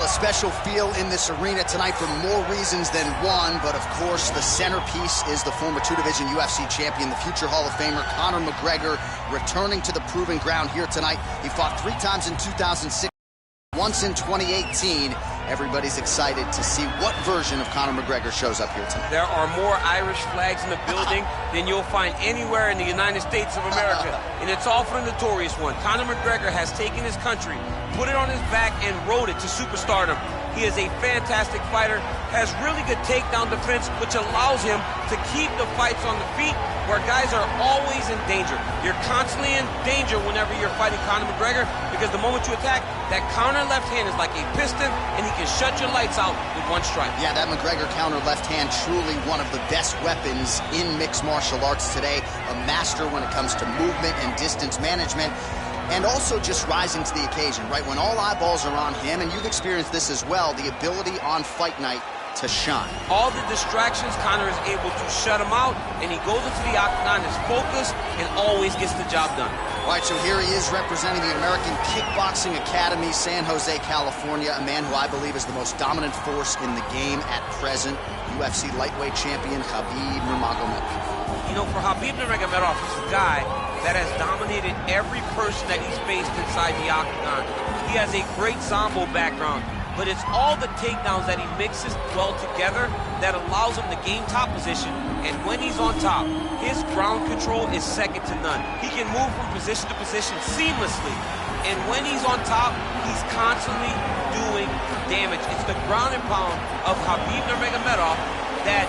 A special feel in this arena tonight for more reasons than one, but of course the centerpiece is the former two-division UFC champion, the future Hall of Famer Conor McGregor, returning to the proving ground here tonight. He fought 3 times in 2006, once in 2018. Everybody's excited to see what version of Conor McGregor shows up here tonight. There are more Irish flags in the building than you'll find anywhere in the United States of America, and it's all for the notorious one. Conor McGregor has taken his country, put it on his back, and rode it to superstardom. He is a fantastic fighter, has really good takedown defense, which allows him to keep the fights on the feet where guys are always in danger. You're constantly in danger whenever you're fighting Conor McGregor, because the moment you attack, that counter left hand is like a piston, and he can shut your lights out with one strike. Yeah, that McGregor counter left hand, truly one of the best weapons in mixed martial arts today. A master when it comes to movement and distance management, and also just rising to the occasion, right? When all eyeballs are on him, and you've experienced this as well, the ability on fight night to shine. All the distractions, Conor is able to shut him out, and he goes into the octagon, is focused, and always gets the job done. All right, so here he is representing the American Kickboxing Academy, San Jose, California, a man who I believe is the most dominant force in the game at present, UFC lightweight champion Khabib Nurmagomedov. You know, for Khabib Nurmagomedov, he's a guy that has dominated every person that he's faced inside the octagon. He has a great Sambo background, but it's all the takedowns that he mixes well together that allows him to gain top position, and when he's on top, his ground control is second to none. He can move from position to position seamlessly, and when he's on top, he's constantly doing damage. It's the ground and pound of Khabib Nurmagomedov that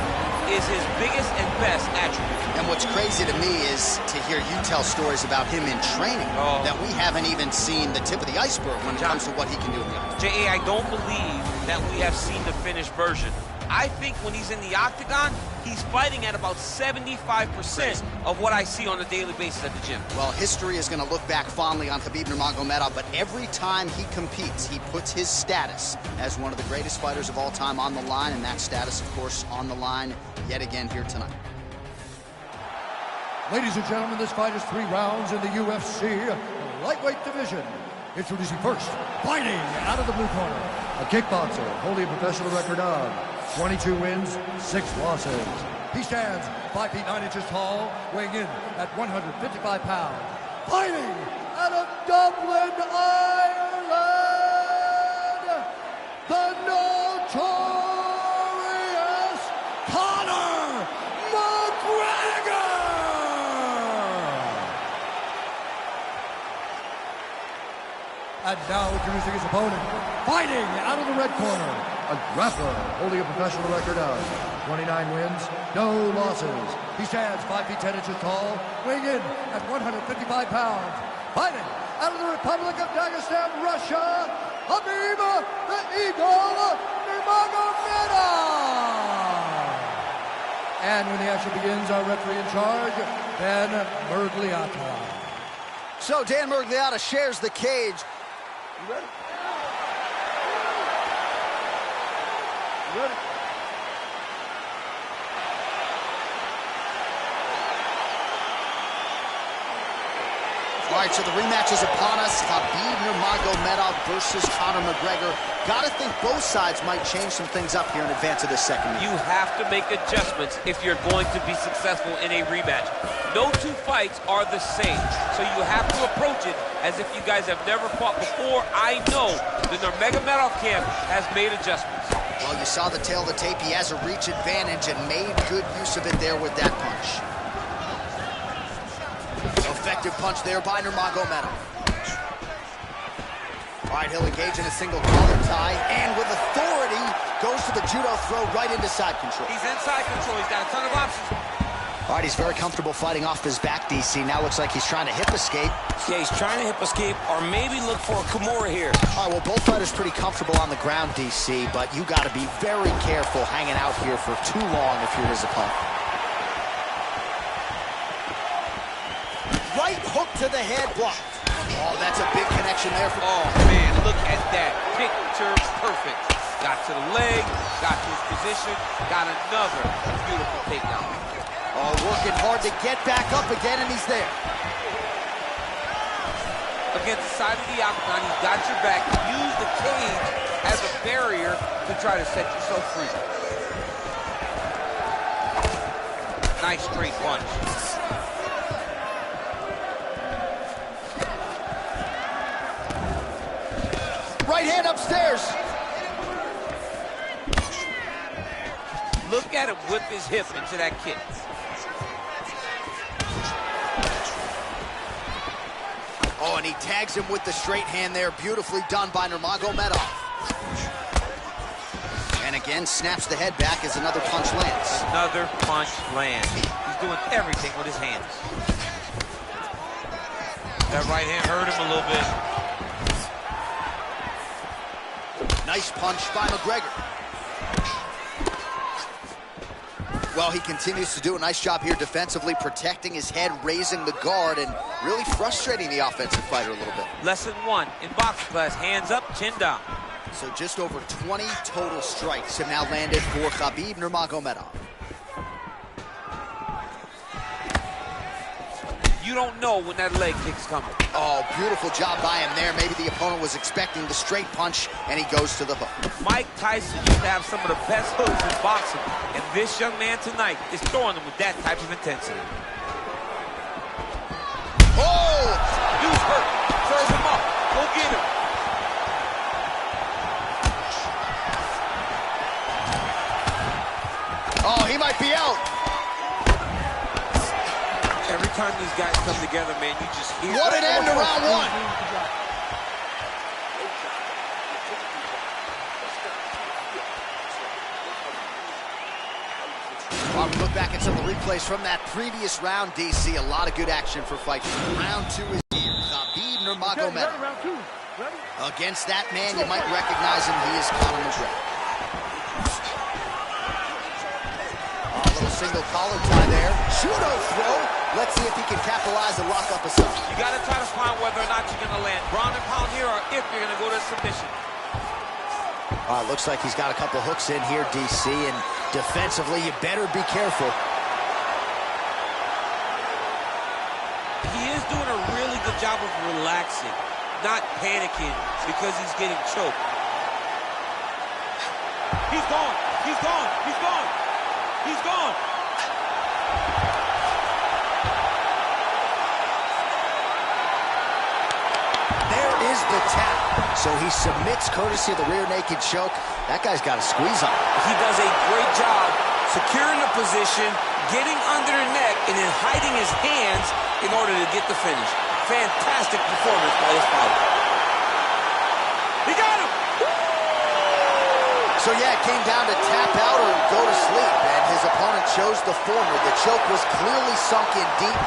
is his biggest and best attribute. And what's crazy to me is to hear you tell stories about him in training that we haven't even seen the tip of the iceberg when it comes to what he can do in the octagon. J.A., I don't believe that we have seen the finished version. I think when he's in the octagon, he's fighting at about 75% of what I see on a daily basis at the gym. Well, history is going to look back fondly on Khabib Nurmagomedov, but every time he competes, he puts his status as one of the greatest fighters of all time on the line, and that status, of course, on the line yet again here tonight. Ladies and gentlemen, this fight is 3 rounds in the UFC lightweight division. Introducing first, fighting out of the blue corner, a kickboxer holding a professional record of 22 wins, 6 losses. He stands 5 feet 9 inches tall, weighing in at 155 pounds. Fighting out of Dublin, Ireland, the notorious Conor McGregor! And now introducing his opponent, fighting out of the red corner, a grappler holding a professional record of 29 wins, no losses. He stands 5 feet 10 inches tall, weighing in at 155 pounds. Fighting out of the Republic of Dagestan, Russia, Khabib the Eagle Nurmagomedov. And when the action begins, our referee in charge, Dan Murgliata. So Dan Murgliata shares the cage. You ready? Ready? All right, so the rematch is upon us. Khabib Nurmagomedov versus Conor McGregor. Gotta think both sides might change some things up here in advance of this second match. You have to make adjustments if you're going to be successful in a rematch. No 2 fights are the same, so you have to approach it as if you guys have never fought before. I know the Nurmagomedov camp has made adjustments. Well, you saw the tail of the tape. He has a reach advantage and made good use of it there with that punch. Effective punch there by Nurmagomedov. All right, he'll engage in a single collar tie, and with authority, goes to the judo throw right into side control. He's inside control. He's got a ton of options. All right, he's very comfortable fighting off his back, DC. Now looks like he's trying to hip escape. Yeah, he's trying to hip escape, or maybe look for a Kimura here. All right, well, both fighters pretty comfortable on the ground, DC, but you got to be very careful hanging out here for too long if you're his opponent. Right hook to the head, blocked. Oh, that's a big connection there. Oh, man, look at that. Picture perfect. Got to the leg, got to his position, got another beautiful takedown. Oh, working hard to get back up again, and he's there. Against the side of the octagon, he's got your back. Use the cage as a barrier to try to set yourself free. Nice straight punch. Right hand upstairs. Look at him whip his hip into that kick. Oh, and he tags him with the straight hand there. Beautifully done by Nurmagomedov. And again, snaps the head back as another punch lands. Another punch lands. He's doing everything with his hands. That right hand hurt him a little bit. Nice punch by McGregor. Well, he continues to do a nice job here defensively, protecting his head, raising the guard, and really frustrating the offensive fighter a little bit. Lesson 1 in boxing class, hands up, chin down. So just over 20 total strikes have now landed for Khabib Nurmagomedov. You don't know when that leg kick's coming. Oh, beautiful job by him there. Maybe the opponent was expecting the straight punch, and he goes to the hook. Mike Tyson used to have some of the best hooks in boxing, and this young man tonight is throwing them with that type of intensity. Oh! Dude's hurt. Serve him up. Go get him. Oh, he might be out. Every time these guys come together, man, you just hear... What an end to round 1. Well, we look back at some of the replays from that previous round, DC. A lot of good action for fights. Round 2 is here. Khabib Nurmagomedov. Against that man, you might recognize him. He is Conor McGregor. A little single collar tie there. Judo throw. Let's see if he can capitalize and lock up a sub. You got to try to find whether or not you're going to land ground and pound here or if you're going to go to submission. Looks like he's got a couple hooks in here, DC, and defensively, you better be careful. He is doing a really good job of relaxing, not panicking because he's getting choked. He's gone. He's gone. He's gone. He's gone. There is the tap. So he submits courtesy of the rear naked choke. That guy's got a squeeze on him. He does a great job securing the position, getting under the neck, and then hiding his hands in order to get the finish. Fantastic performance by this fighter. He got him! So yeah, it came down to tap out or go to sleep, and his opponent chose the former. The choke was clearly sunk in deep.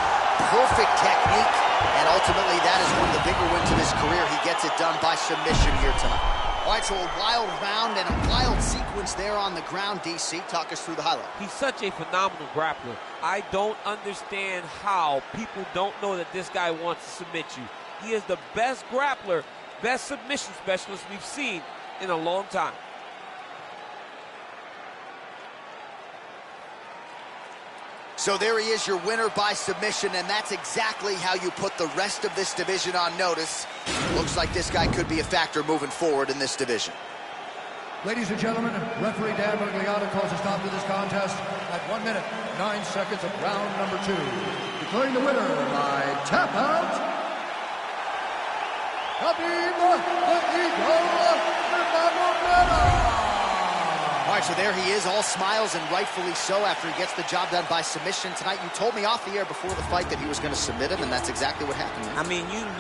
Perfect technique, and ultimately that is one of the bigger wins of his career. He gets it done by submission here tonight. All right, so a wild round and a wild sequence there on the ground. DC, talk us through the highlight. He's such a phenomenal grappler. I don't understand how people don't know that this guy wants to submit you. He is the best grappler, best submission specialist we've seen in a long time. So there he is, your winner by submission, and that's exactly how you put the rest of this division on notice. Looks like this guy could be a factor moving forward in this division. Ladies and gentlemen, referee Dan Mergliata calls a stop to this contest at 1 minute, 9 seconds of round number 2. Declaring the winner by tap out, Khabib the Eagle Nurmagomedov. All right, so there he is, all smiles, and rightfully so after he gets the job done by submission tonight. You told me off the air before the fight that he was going to submit him, and that's exactly what happened. I mean, you know.